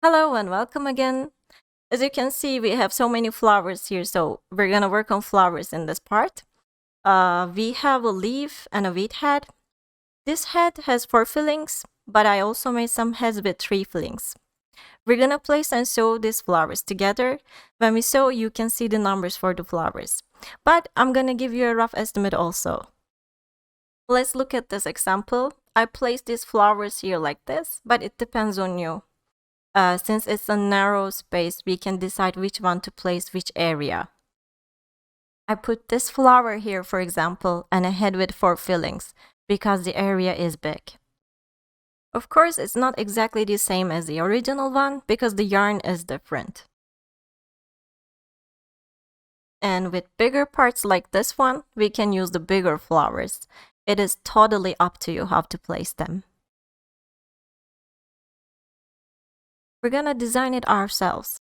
Hello and welcome again. As you can see, we have so many flowers here, so we're gonna work on flowers in this part. We have a leaf and a wheat head. This head has 4 fillings, but I also made some heads with 3 fillings. We're gonna place and sew these flowers together. When we sew, you can see the numbers for the flowers. But I'm gonna give you a rough estimate also. Let's look at this example. I placed these flowers here like this, but it depends on you. Since it's a narrow space, we can decide which one to place which area. I put this flower here, for example, and a head with 4 fillings, because the area is big. Of course, it's not exactly the same as the original one, because the yarn is different. And with bigger parts like this one, we can use the bigger flowers. It is totally up to you how to place them. We're gonna design it ourselves.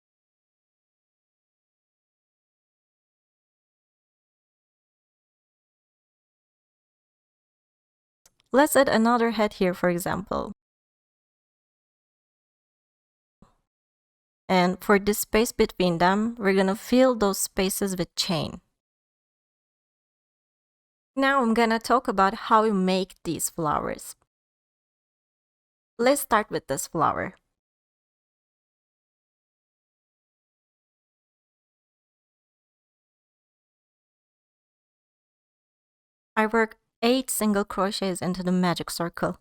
Let's add another head here, for example. And for this space between them, we're gonna fill those spaces with chain. Now I'm gonna talk about how we make these flowers. Let's start with this flower. I work 8 single crochets into the magic circle.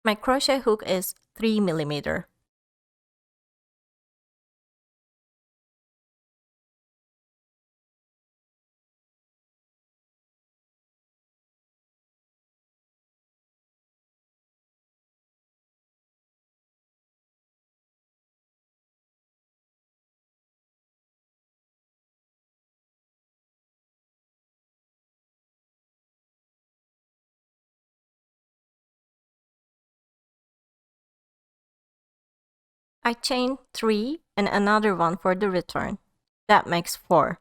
My crochet hook is 3 millimeter. I chain 3 and another one for the return. That makes 4.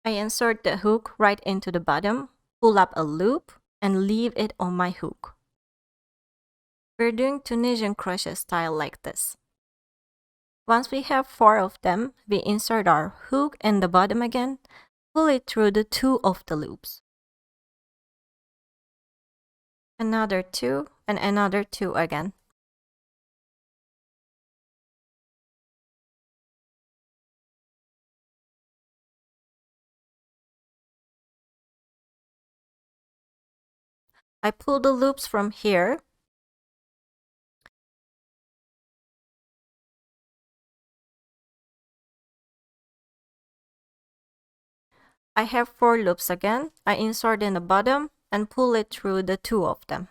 I insert the hook right into the bottom, pull up a loop, and leave it on my hook. We're doing Tunisian crochet style like this. Once we have 4 of them, we insert our hook in the bottom again, pull it through the 2 of the loops. Another 2 and another 2 again. I pull the loops from here. I have 4 loops again. I insert in the bottom and pull it through the 2 of them.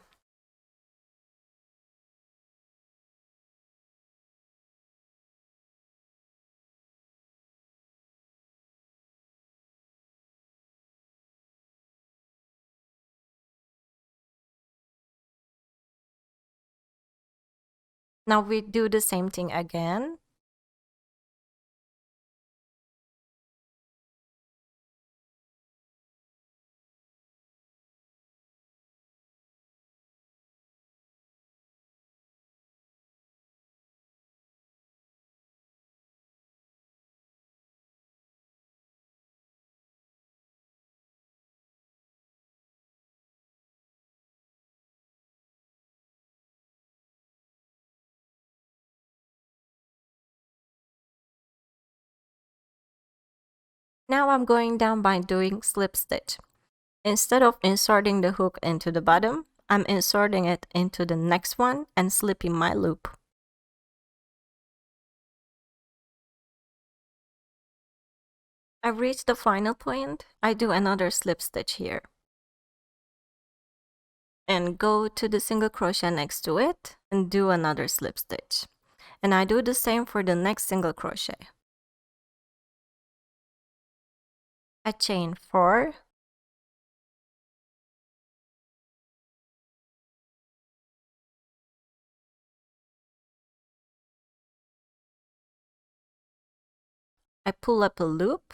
Now we do the same thing again. Now I'm going down by doing slip stitch. Instead of inserting the hook into the bottom, I'm inserting it into the next one and slipping my loop. I've reached the final point. I do another slip stitch here. And go to the single crochet next to it and do another slip stitch. And I do the same for the next single crochet. I chain 4, I pull up a loop,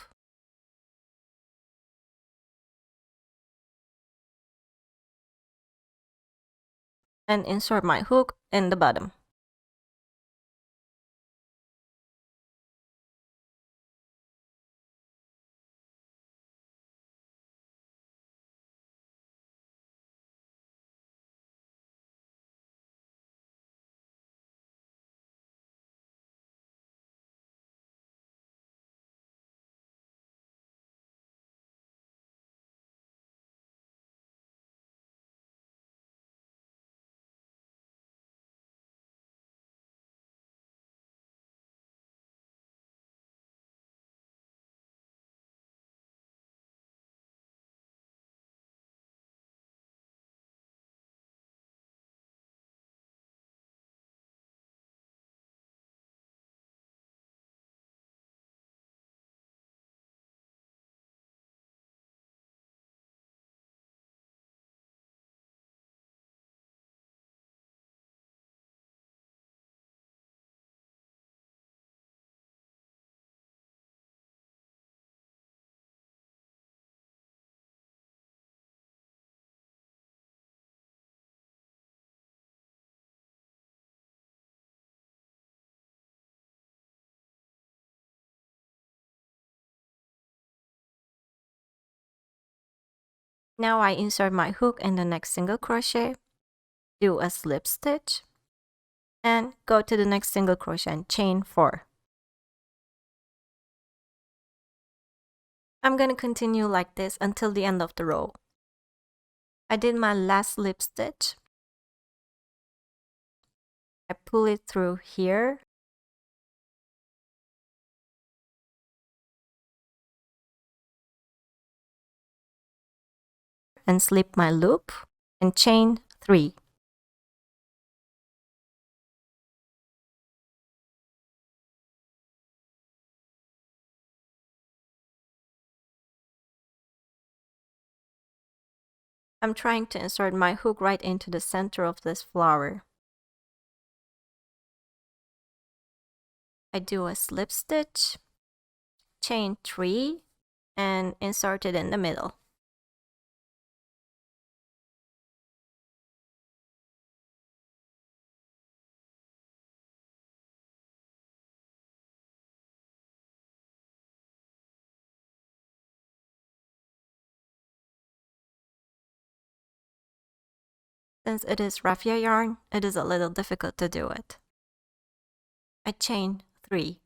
and insert my hook in the bottom. Now I insert my hook in the next single crochet, do a slip stitch, and go to the next single crochet and chain 4. I'm gonna continue like this until the end of the row. I did my last slip stitch. I pull it through here. And slip my loop and chain 3. I'm trying to insert my hook right into the center of this flower. I do a slip stitch, chain 3, and insert it in the middle. Since it is raffia yarn, it is a little difficult to do it. I chain 3.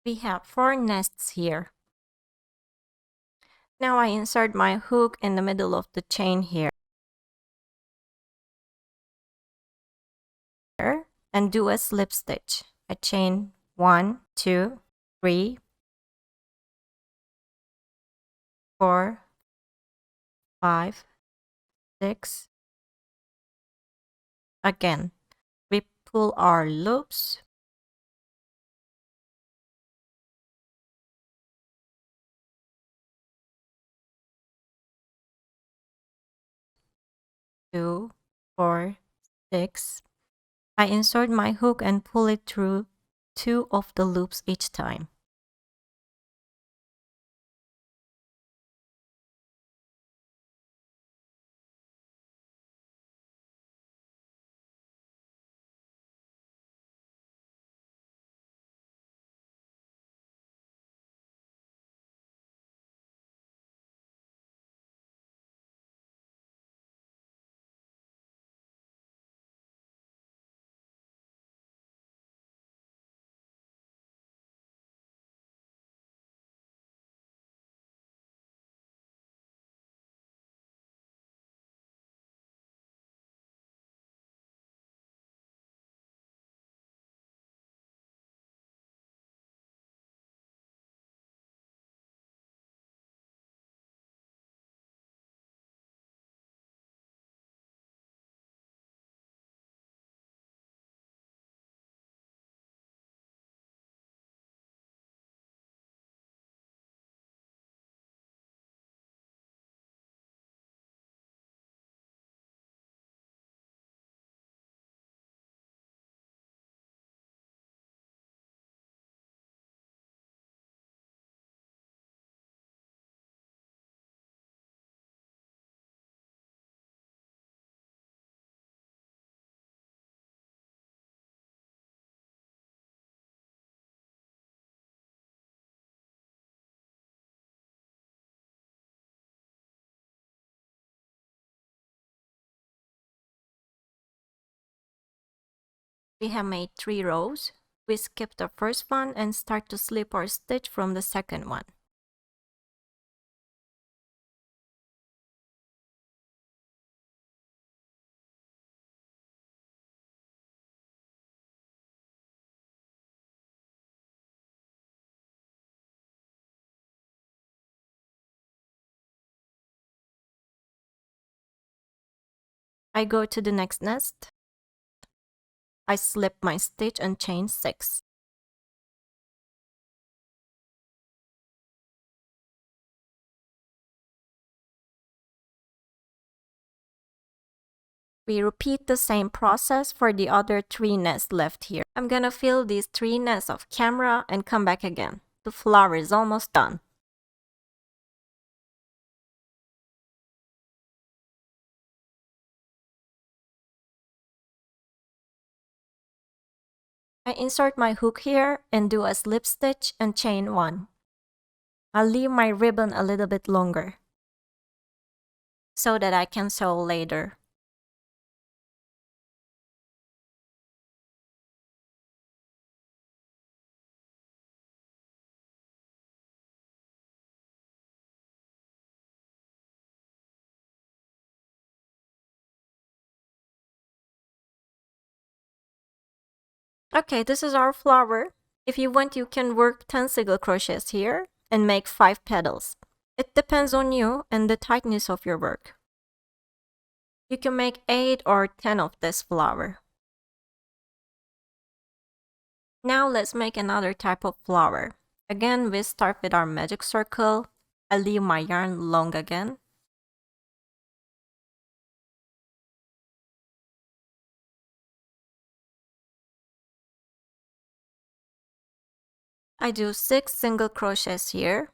We have 4 nests here. Now I insert my hook in the middle of the chain here and do a slip stitch. I chain 1, 2, 3, 4, 5, 6. Again, we pull our loops. Two, 4, 6. I insert my hook and pull it through 2 of the loops each time. We have made 3 rows. We skip the first one and start to slip our stitch from the second one. I go to the next nest. I slip my stitch and chain 6. We repeat the same process for the other 3 nests left here. I'm gonna fill these 3 nests of camera and come back again. The flower is almost done. I insert my hook here and do a slip stitch and chain 1. I'll leave my ribbon a little bit longer so that I can sew later. Okay, this is our flower. If you want, you can work 10 single crochets here and make 5 petals. It depends on you and the tightness of your work. You can make 8 or 10 of this flower. Now let's make another type of flower. Again, we start with our magic circle. I leave my yarn long again. I do 6 single crochets here.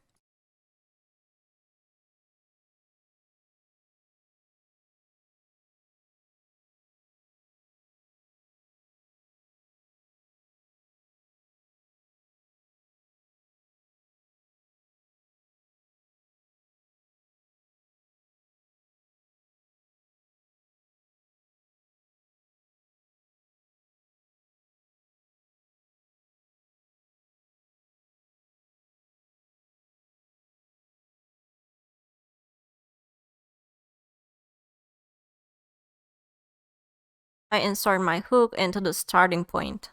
I insert my hook into the starting point.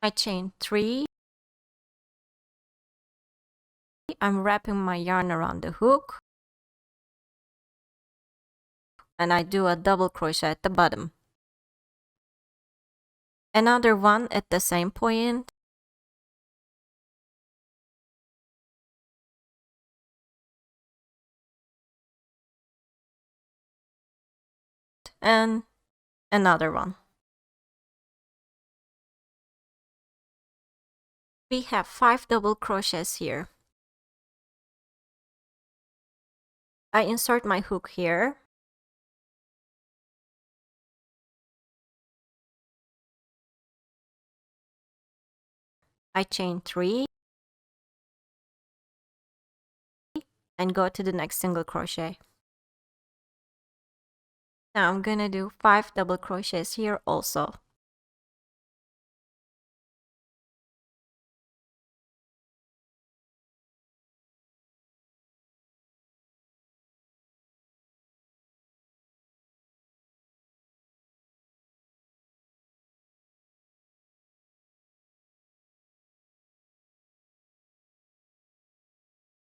I chain 3. I'm wrapping my yarn around the hook. And I do a double crochet at the bottom. Another one at the same point. And another one. We have 5 double crochets here. I insert my hook here. I chain 3 and go to the next single crochet. Now I'm gonna do 5 double crochets here also.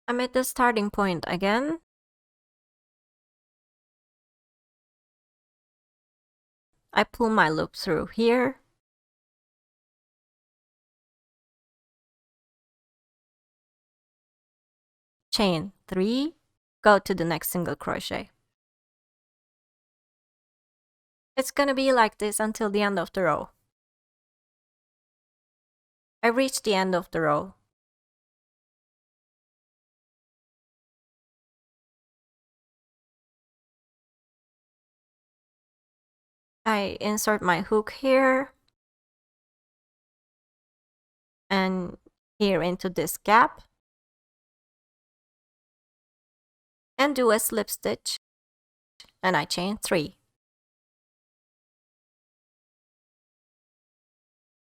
I'm at the starting point again. I pull my loop through here. Chain 3, go to the next single crochet. It's gonna be like this until the end of the row. I reach the end of the row. I insert my hook here and here into this gap and do a slip stitch and I chain 3.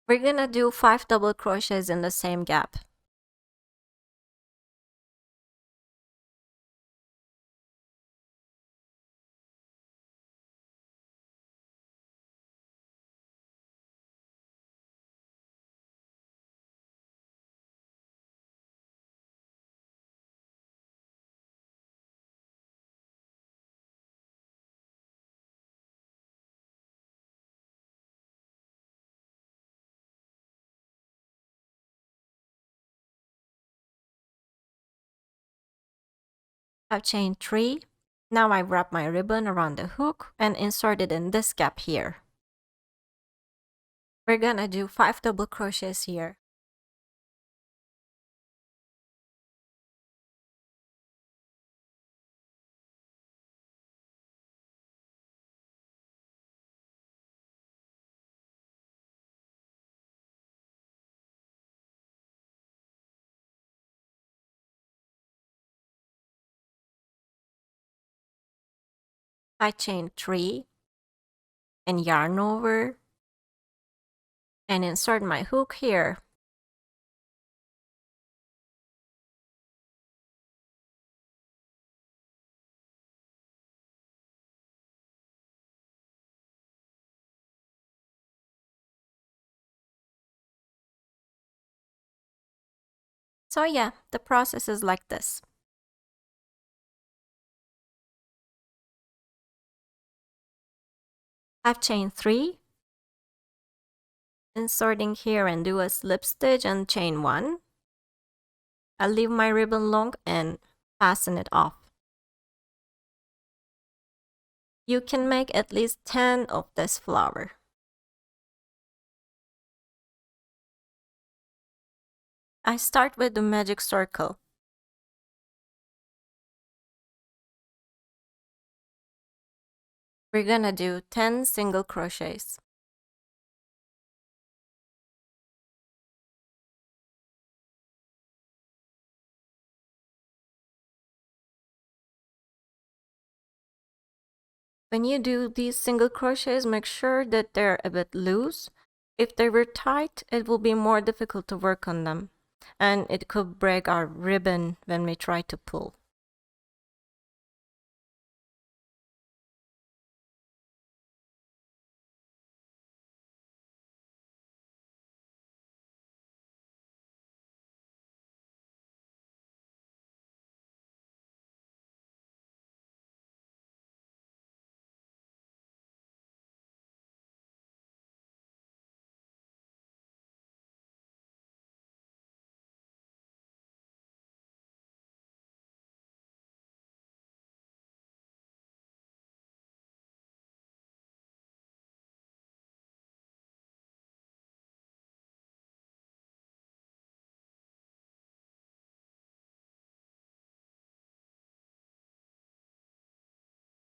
We're gonna do 5 double crochets in the same gap. I've chained 3. Now I wrap my ribbon around the hook and insert it in this gap here. We're gonna do 5 double crochets here. I chain 3 and yarn over and insert my hook here. So yeah, the process is like this. I've chained 3, inserting here and do a slip stitch and chain 1. I'll leave my ribbon long and fasten it off. You can make at least 10 of this flower. I start with the magic circle. We're gonna do 10 single crochets. When you do these single crochets, make sure that they're a bit loose. If they were tight, it will be more difficult to work on them, and it could break our ribbon when we try to pull.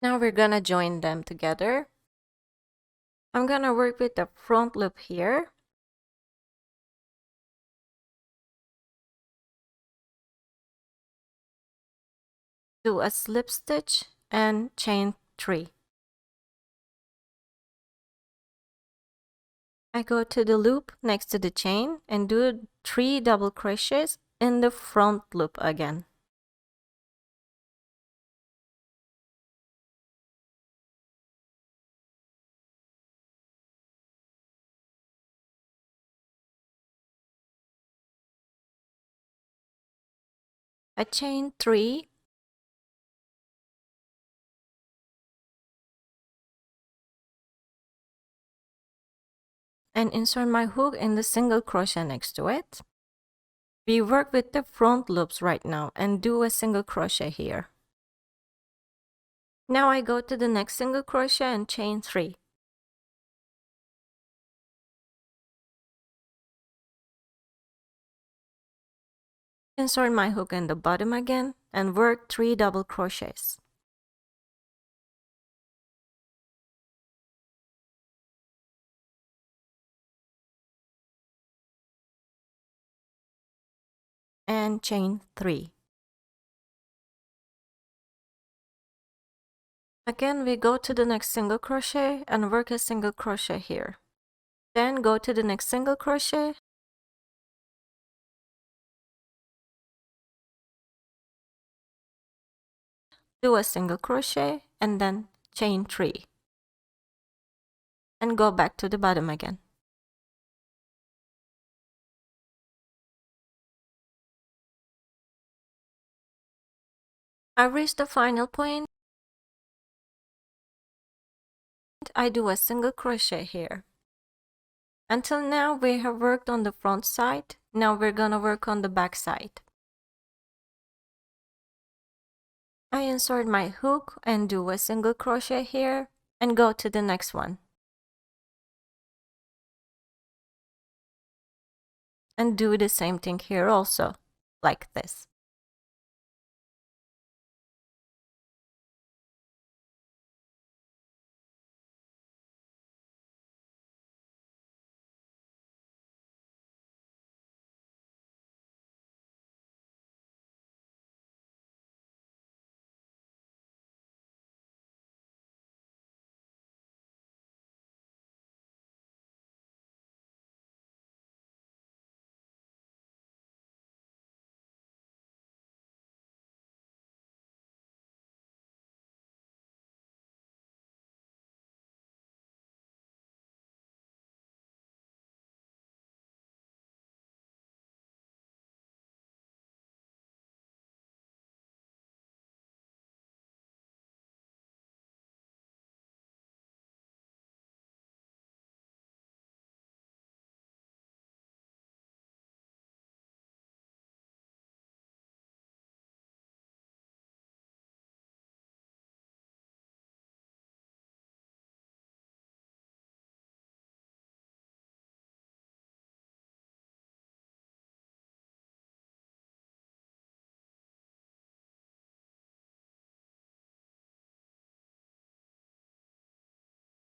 Now we're gonna join them together. I'm gonna work with the front loop here. Do a slip stitch and chain 3. I go to the loop next to the chain and do 3 double crochets in the front loop again. I chain 3 and insert my hook in the single crochet next to it. We work with the front loops right now and do a single crochet here. Now I go to the next single crochet and chain 3. Insert my hook in the bottom again and work 3 double crochets. And chain 3. Again, we go to the next single crochet and work a single crochet here. Then go to the next single crochet, do a single crochet and then chain 3 and go back to the bottom again. I reach the final point. I do a single crochet here. Until now we have worked on the front side. Now we're gonna work on the back side. I insert my hook and do a single crochet here and go to the next one. And do the same thing here also, like this.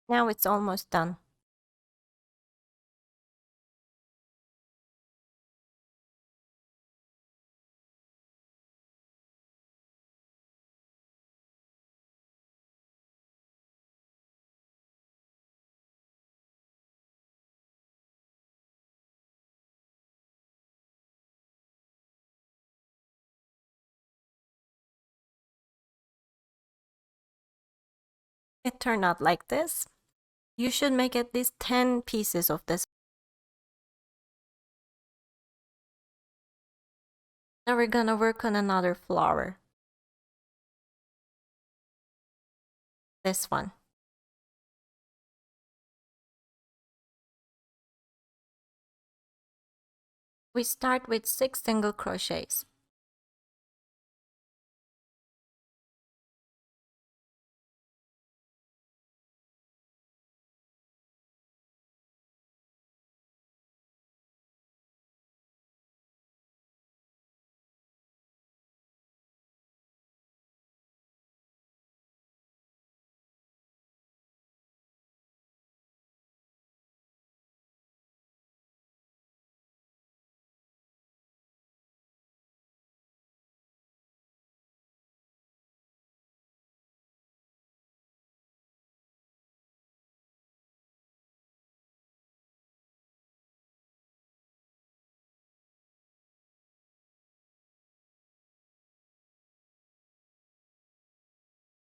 Now it's almost done. It turned out like this. You should make at least 10 pieces of this. Now we're gonna work on another flower. This one. We start with 6 single crochets.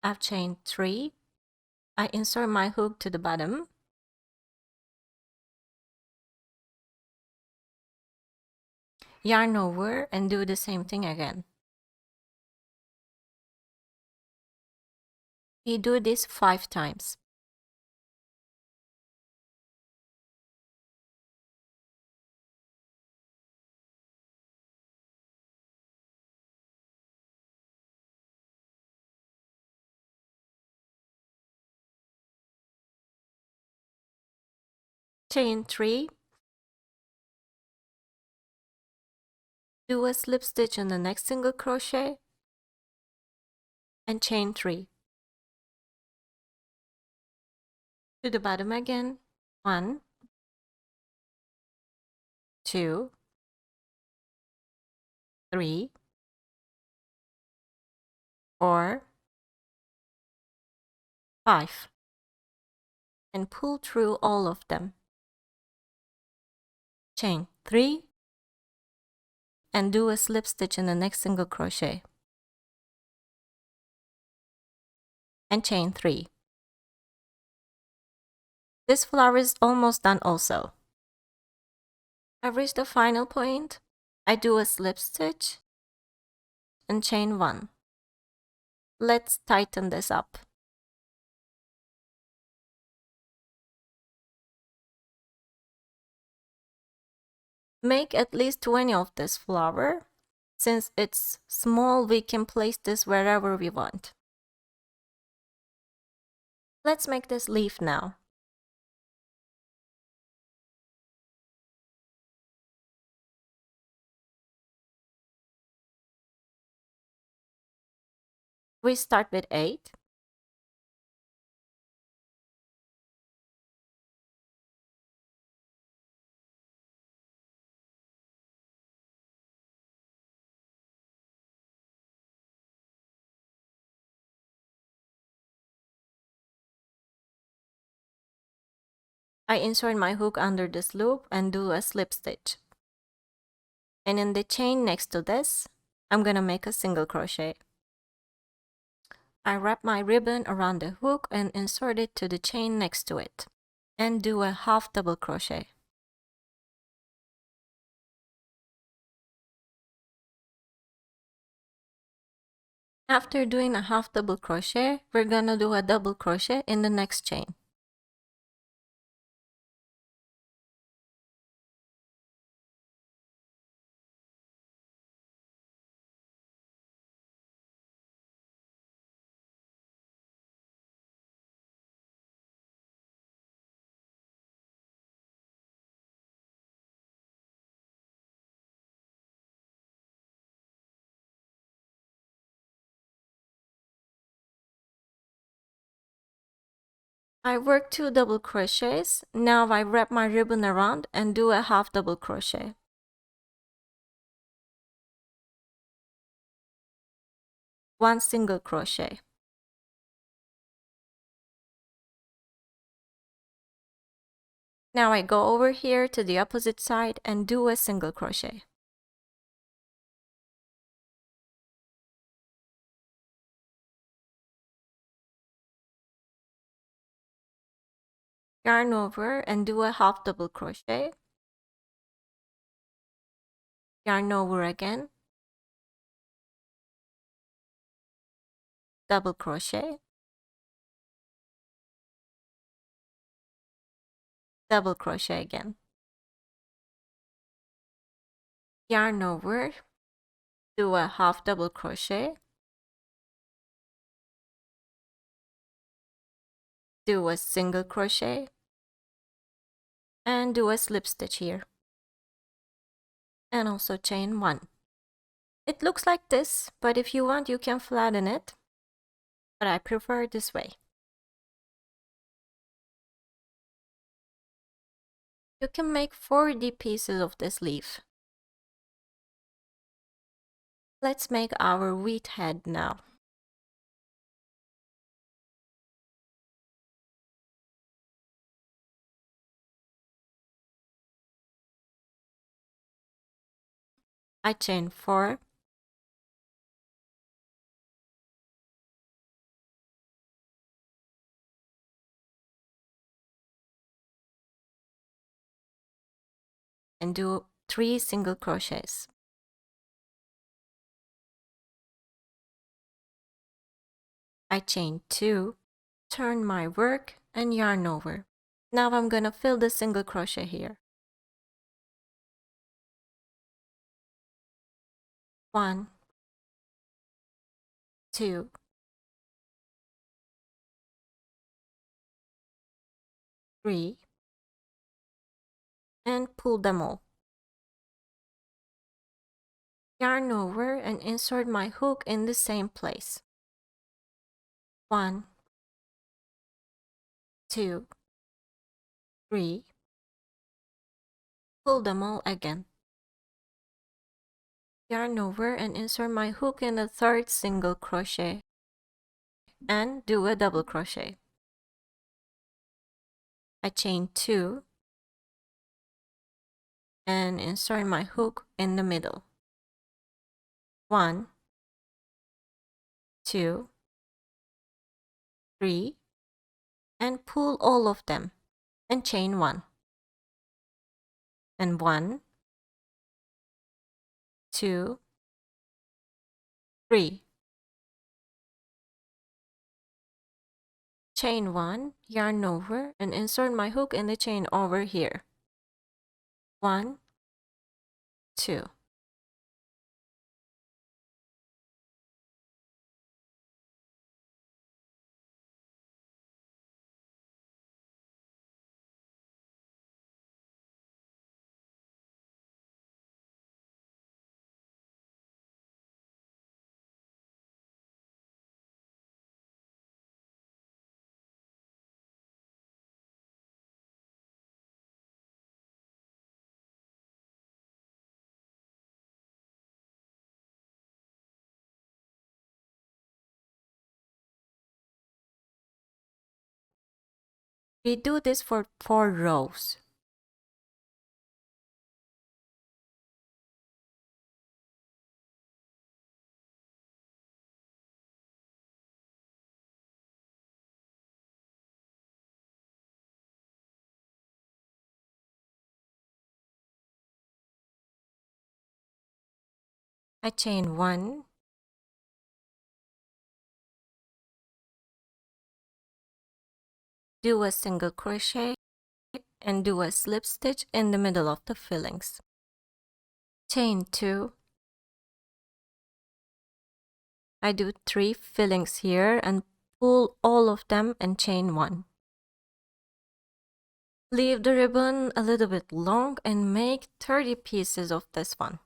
I've chained 3. I insert my hook to the bottom. Yarn over and do the same thing again. We do this 5 times. Chain 3. Do a slip stitch in the next single crochet and chain 3. To the bottom again. 1, 2, 3, 4, 5, and pull through all of them. Chain 3, and do a slip stitch in the next single crochet, and chain 3. This flower is almost done also. I've reached the final point. I do a slip stitch and chain 1. Let's tighten this up. Make at least 20 of this flower. Since it's small, we can place this wherever we want. Let's make this leaf now. We start with 8. I insert my hook under this loop and do a slip stitch. And in the chain next to this, I'm gonna make a single crochet. I wrap my ribbon around the hook and insert it to the chain next to it, and do a half double crochet. After doing a half double crochet, we're gonna do a double crochet in the next chain. I work 2 double crochets. Now I wrap my ribbon around and do a half double crochet. One single crochet. Now I go over here to the opposite side and do a single crochet. Yarn over and do a half double crochet. Yarn over again. Double crochet. Double crochet again. Yarn over. Do a half double crochet. Do a single crochet. And do a slip stitch here. And also chain 1. It looks like this, but if you want, you can flatten it. But I prefer this way. You can make 40 pieces of this leaf. Let's make our wheat head now. I chain 4. And do 3 single crochets. I chain 2, turn my work and yarn over. Now I'm gonna fill the single crochet here. 1, 2, 3, and pull them all. Yarn over and insert my hook in the same place. 1, 2, 3, pull them all again. Yarn over and insert my hook in the third single crochet and do a double crochet. I chain 2 and insert my hook in the middle. 1, 2, 3, and pull all of them and chain 1. And 1, 2, 3. Chain 1, yarn over, and insert my hook in the chain over here. 1, 2. We do this for 4 rows. I chain 1, do a single crochet, and do a slip stitch in the middle of the fillings. Chain 2. I do 3 fillings here and pull all of them and chain 1. Leave the ribbon a little bit long and make 30 pieces of this one.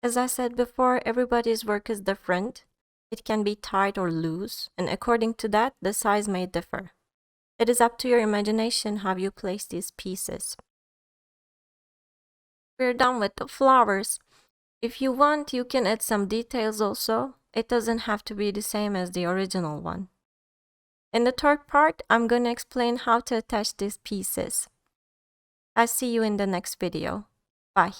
As I said before, everybody's work is different. It can be tight or loose, and according to that, the size may differ. It is up to your imagination how you place these pieces. We're done with the flowers. If you want, you can add some details also. It doesn't have to be the same as the original one. In the third part, I'm going to explain how to attach these pieces. I'll see you in the next video. Bye.